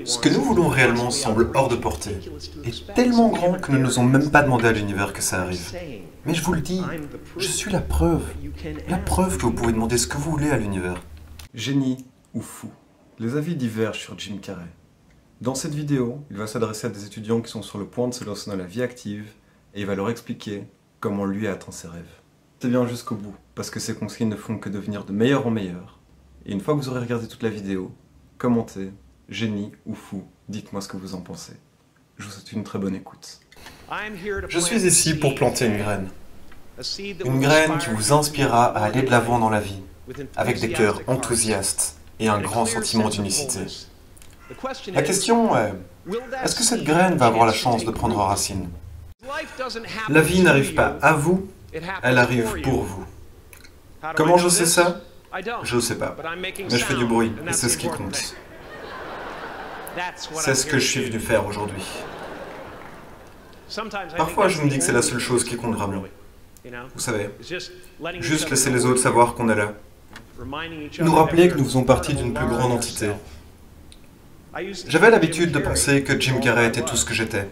Ce que nous voulons réellement semble hors de portée, et tellement grand que nous n'osons même pas demander à l'univers que ça arrive. Mais je vous le dis, je suis la preuve que vous pouvez demander ce que vous voulez à l'univers. Génie ou fou, les avis divergent sur Jim Carrey. Dans cette vidéo, il va s'adresser à des étudiants qui sont sur le point de se lancer dans la vie active, et il va leur expliquer comment lui a atteint ses rêves. C'est bien jusqu'au bout, parce que ces consignes ne font que devenir de meilleur en meilleur. Et une fois que vous aurez regardé toute la vidéo, commentez, génie ou fou, dites-moi ce que vous en pensez. Je vous souhaite une très bonne écoute. Je suis ici pour planter une graine. Une graine qui vous inspirera à aller de l'avant dans la vie, avec des cœurs enthousiastes et un grand sentiment d'unicité. La question est, est-ce que cette graine va avoir la chance de prendre racine? La vie n'arrive pas à vous, elle arrive pour vous. Comment je sais ça? Je ne sais pas, mais je fais du bruit, et c'est ce qui compte. C'est ce que je suis venu faire aujourd'hui. Parfois, je me dis que c'est la seule chose qui compte vraiment. Vous savez, juste laisser les autres savoir qu'on est là. Nous rappeler que nous faisons partie d'une plus grande entité. J'avais l'habitude de penser que Jim Carrey était tout ce que j'étais.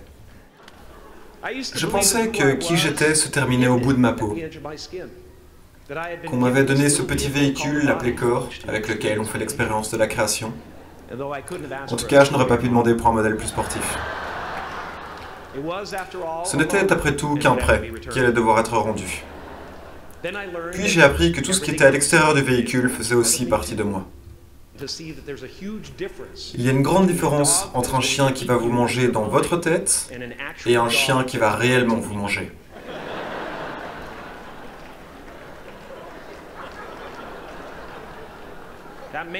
Je pensais que qui j'étais se terminait au bout de ma peau. Qu'on m'avait donné ce petit véhicule appelé corps, avec lequel on fait l'expérience de la création. En tout cas, je n'aurais pas pu demander pour un modèle plus sportif. Ce n'était après tout qu'un prêt qui allait devoir être rendu. Puis j'ai appris que tout ce qui était à l'extérieur du véhicule faisait aussi partie de moi. Il y a une grande différence entre un chien qui va vous manger dans votre tête et un chien qui va réellement vous manger.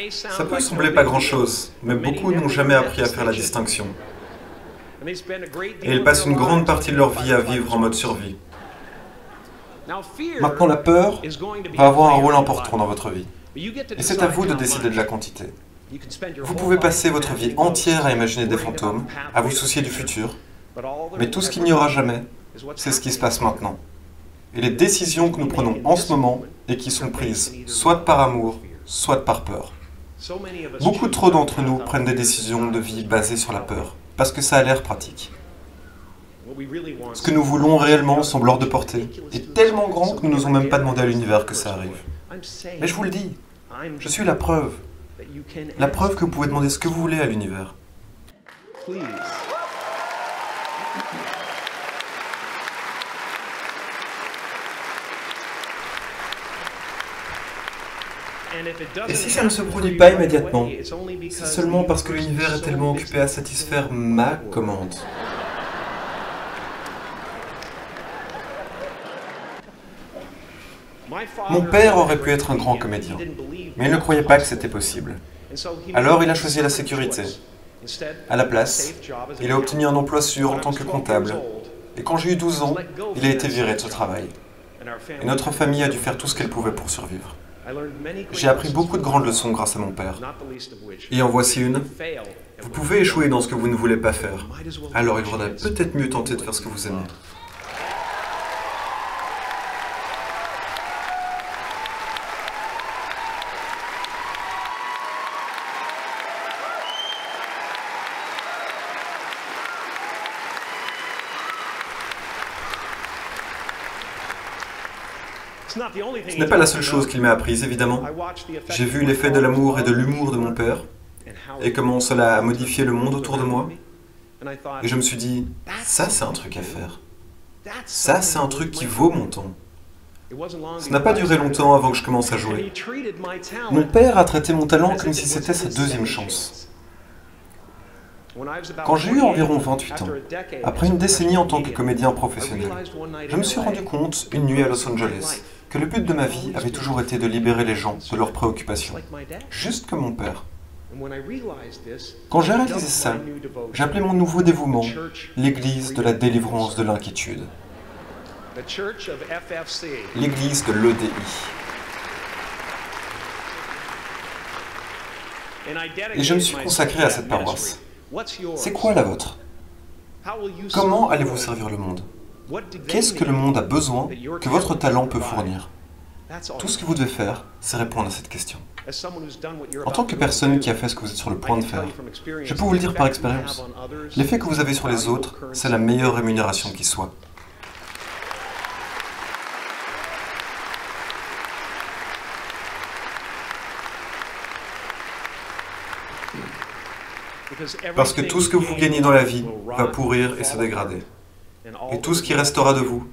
Ça peut sembler pas grand-chose, mais beaucoup n'ont jamais appris à faire la distinction. Et ils passent une grande partie de leur vie à vivre en mode survie. Maintenant, la peur va avoir un rôle important dans votre vie. Et c'est à vous de décider de la quantité. Vous pouvez passer votre vie entière à imaginer des fantômes, à vous soucier du futur, mais tout ce qu'il n'y aura jamais, c'est ce qui se passe maintenant. Et les décisions que nous prenons en ce moment et qui sont prises soit par amour, soit par peur. Beaucoup trop d'entre nous prennent des décisions de vie basées sur la peur, parce que ça a l'air pratique. Ce que nous voulons réellement semble hors de portée, et tellement grand que nous n'osons même pas demander à l'univers que ça arrive. Mais je vous le dis, je suis la preuve que vous pouvez demander ce que vous voulez à l'univers. Et si ça ne se produit pas immédiatement, c'est seulement parce que l'univers est tellement occupé à satisfaire ma commande. Mon père aurait pu être un grand comédien, mais il ne croyait pas que c'était possible. Alors il a choisi la sécurité. À la place, il a obtenu un emploi sûr en tant que comptable, et quand j'ai eu 12 ans, il a été viré de ce travail. Et notre famille a dû faire tout ce qu'elle pouvait pour survivre. J'ai appris beaucoup de grandes leçons grâce à mon père. Et en voici une. Vous pouvez échouer dans ce que vous ne voulez pas faire. Alors il vaudrait peut-être mieux tenter de faire ce que vous aimez. Ce n'est pas la seule chose qu'il m'a apprise, évidemment. J'ai vu l'effet de l'amour et de l'humour de mon père, et comment cela a modifié le monde autour de moi. Et je me suis dit, ça c'est un truc à faire. Ça c'est un truc qui vaut mon temps. Ça n'a pas duré longtemps avant que je commence à jouer. Mon père a traité mon talent comme si c'était sa deuxième chance. Quand j'ai eu environ 28 ans, après une décennie en tant que comédien professionnel, je me suis rendu compte, une nuit à Los Angeles, que le but de ma vie avait toujours été de libérer les gens de leurs préoccupations, juste comme mon père. Quand j'ai réalisé ça, j'ai appelé mon nouveau dévouement l'Église de la délivrance de l'inquiétude. L'Église de l'EDI. Et je me suis consacré à cette paroisse. C'est quoi la vôtre? Comment allez-vous servir le monde? Qu'est-ce que le monde a besoin que votre talent peut fournir? Tout ce que vous devez faire, c'est répondre à cette question. En tant que personne qui a fait ce que vous êtes sur le point de faire, je peux vous le dire par expérience. L'effet que vous avez sur les autres, c'est la meilleure rémunération qui soit. Parce que tout ce que vous gagnez dans la vie va pourrir et se dégrader. Et tout ce qui restera de vous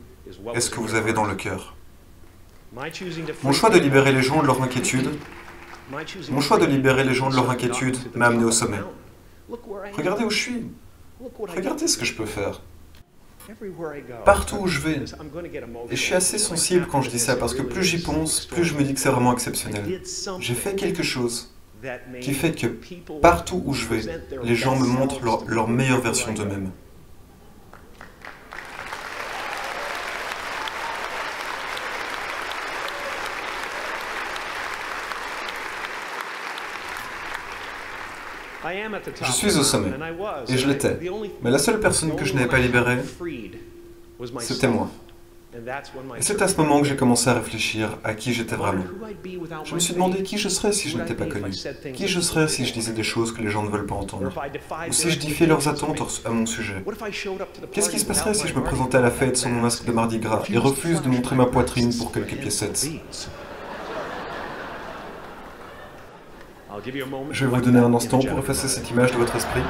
est ce que vous avez dans le cœur. Mon choix de libérer les gens de leur inquiétude, m'a amené au sommet. Regardez où je suis. Regardez ce que je peux faire. Partout où je vais. Et je suis assez sensible quand je dis ça, parce que plus j'y pense, plus je me dis que c'est vraiment exceptionnel. J'ai fait quelque chose qui fait que partout où je vais, les gens me montrent leur meilleure version d'eux-mêmes. Je suis au sommet, et je l'étais. Mais la seule personne que je n'avais pas libérée, c'était moi. Et c'est à ce moment que j'ai commencé à réfléchir à qui j'étais vraiment. Je me suis demandé qui je serais si je n'étais pas connu. Qui je serais si je disais des choses que les gens ne veulent pas entendre. Ou si je défiais leurs attentes à mon sujet. Qu'est-ce qui se passerait si je me présentais à la fête sans mon masque de Mardi Gras et refuse de montrer ma poitrine pour quelques piécettes? Je vais vous donner un instant pour effacer cette image de votre esprit.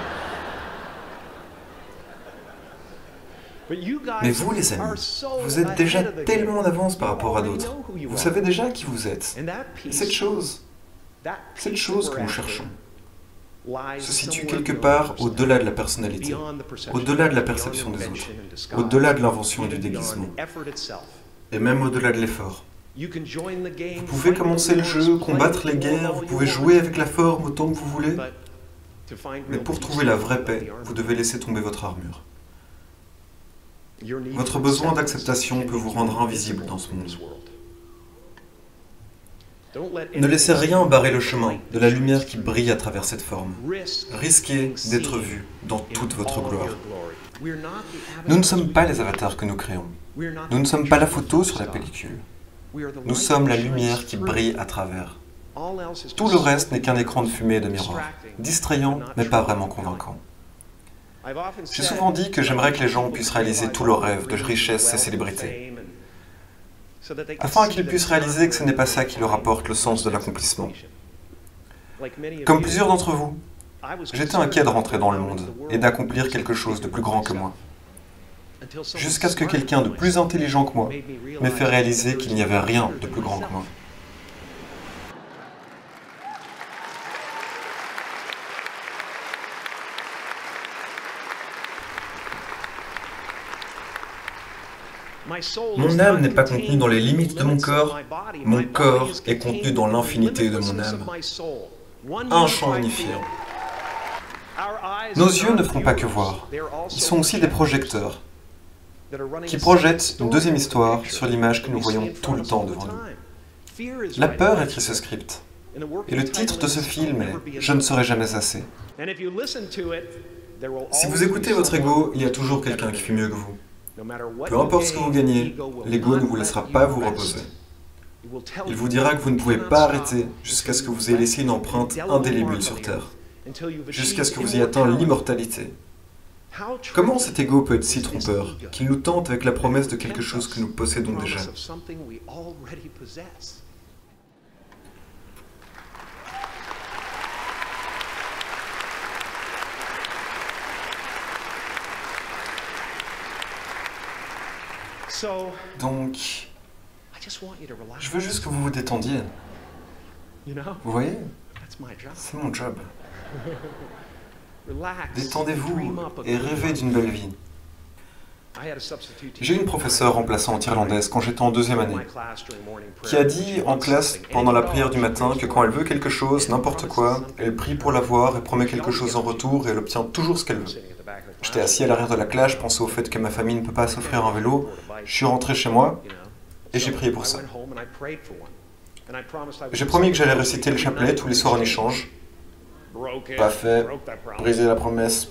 Mais vous, les amis, vous êtes déjà tellement en avance par rapport à d'autres. Vous savez déjà qui vous êtes. Et cette chose que nous cherchons, se situe quelque part au-delà de la personnalité, au-delà de la perception des autres, au-delà de l'invention et du déguisement, et même au-delà de l'effort. Vous pouvez commencer le jeu, combattre les guerres, vous pouvez jouer avec la forme autant que vous voulez, mais pour trouver la vraie paix, vous devez laisser tomber votre armure. Votre besoin d'acceptation peut vous rendre invisible dans ce monde. Ne laissez rien barrer le chemin de la lumière qui brille à travers cette forme. Risquez d'être vu dans toute votre gloire. Nous ne sommes pas les avatars que nous créons. Nous ne sommes pas la photo sur la pellicule. Nous sommes la lumière qui brille à travers. Tout le reste n'est qu'un écran de fumée et de miroir, distrayant mais pas vraiment convaincant. J'ai souvent dit que j'aimerais que les gens puissent réaliser tous leurs rêves de richesse et célébrité, afin qu'ils puissent réaliser que ce n'est pas ça qui leur apporte le sens de l'accomplissement. Comme plusieurs d'entre vous, j'étais inquiet de rentrer dans le monde et d'accomplir quelque chose de plus grand que moi, jusqu'à ce que quelqu'un de plus intelligent que moi m'ait fait réaliser qu'il n'y avait rien de plus grand que moi. Mon âme n'est pas contenue dans les limites de mon corps est contenu dans l'infinité de mon âme. Un champ unifié. Nos yeux ne font pas que voir, ils sont aussi des projecteurs, qui projettent une deuxième histoire sur l'image que nous voyons tout le temps devant nous. La peur écrit ce script, et le titre de ce film est « Je ne serai jamais assez ». Si vous écoutez votre ego, il y a toujours quelqu'un qui fait mieux que vous. Peu importe ce que vous gagnez, l'ego ne vous laissera pas vous reposer. Il vous dira que vous ne pouvez pas arrêter jusqu'à ce que vous ayez laissé une empreinte indélébile sur Terre, jusqu'à ce que vous ayez atteint l'immortalité. Comment cet ego peut être si trompeur, qu'il nous tente avec la promesse de quelque chose que nous possédons déjà? Donc, je veux juste que vous vous détendiez. Vous voyez? C'est mon job. Détendez-vous et rêvez d'une belle vie. J'ai une professeure remplaçante irlandaise quand j'étais en deuxième année, qui a dit en classe pendant la prière du matin que quand elle veut quelque chose, n'importe quoi, elle prie pour l'avoir et promet quelque chose en retour et elle obtient toujours ce qu'elle veut. J'étais assis à l'arrière de la classe, je pensais au fait que ma famille ne peut pas s'offrir un vélo, je suis rentré chez moi et j'ai prié pour ça. J'ai promis que j'allais réciter le chapelet tous les soirs en échange. Pas fait, briser la promesse.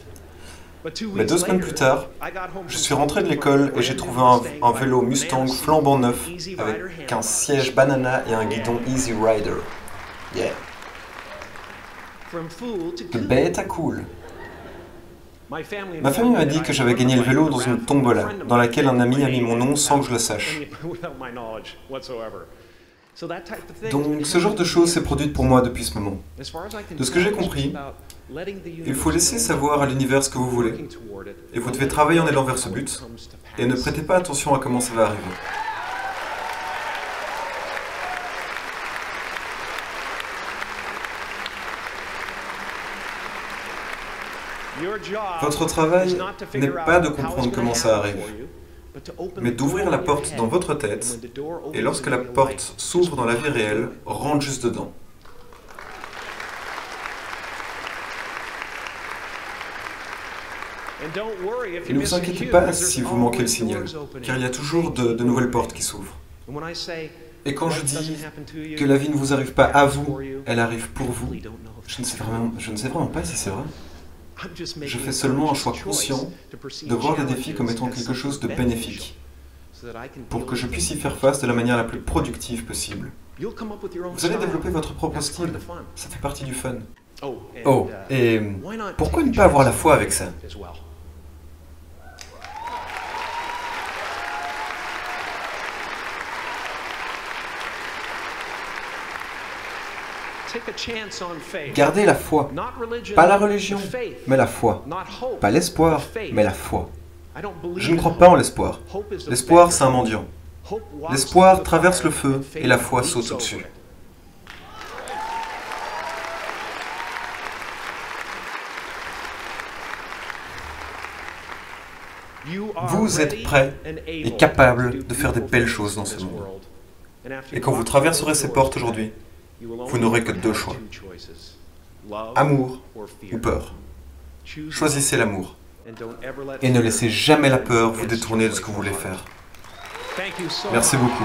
Mais 2 semaines plus tard, je suis rentré de l'école et j'ai trouvé un vélo Mustang flambant neuf avec un siège banana et un guidon Easy Rider. Yeah. De bête à cool. Ma famille m'a dit que j'avais gagné le vélo dans une tombola, dans laquelle un ami a mis mon nom sans que je le sache. Donc ce genre de choses s'est produite pour moi depuis ce moment. De ce que j'ai compris, il faut laisser savoir à l'univers ce que vous voulez, et vous devez travailler en allant vers ce but, et ne prêtez pas attention à comment ça va arriver. Votre travail n'est pas de comprendre comment ça arrive, mais d'ouvrir la porte dans votre tête, et lorsque la porte s'ouvre dans la vie réelle, rentre juste dedans. Et ne vous inquiétez pas si vous manquez le signal, car il y a toujours de nouvelles portes qui s'ouvrent. Et quand je dis que la vie ne vous arrive pas à vous, elle arrive pour vous, je ne sais vraiment pas si c'est vrai. Je fais seulement un choix conscient de voir les défis comme étant quelque chose de bénéfique, pour que je puisse y faire face de la manière la plus productive possible. Vous allez développer votre propre style, ça fait partie du fun. Oh, et pourquoi ne pas avoir la foi avec ça? Gardez la foi. Pas la religion, mais la foi. Pas l'espoir, mais la foi. Je ne crois pas en l'espoir. L'espoir, c'est un mendiant. L'espoir traverse le feu et la foi saute au-dessus. Vous êtes prêt et capable de faire des belles choses dans ce monde. Et quand vous traverserez ces portes aujourd'hui, vous n'aurez que 2 choix. Amour ou peur. Choisissez l'amour. Et ne laissez jamais la peur vous détourner de ce que vous voulez faire. Merci beaucoup.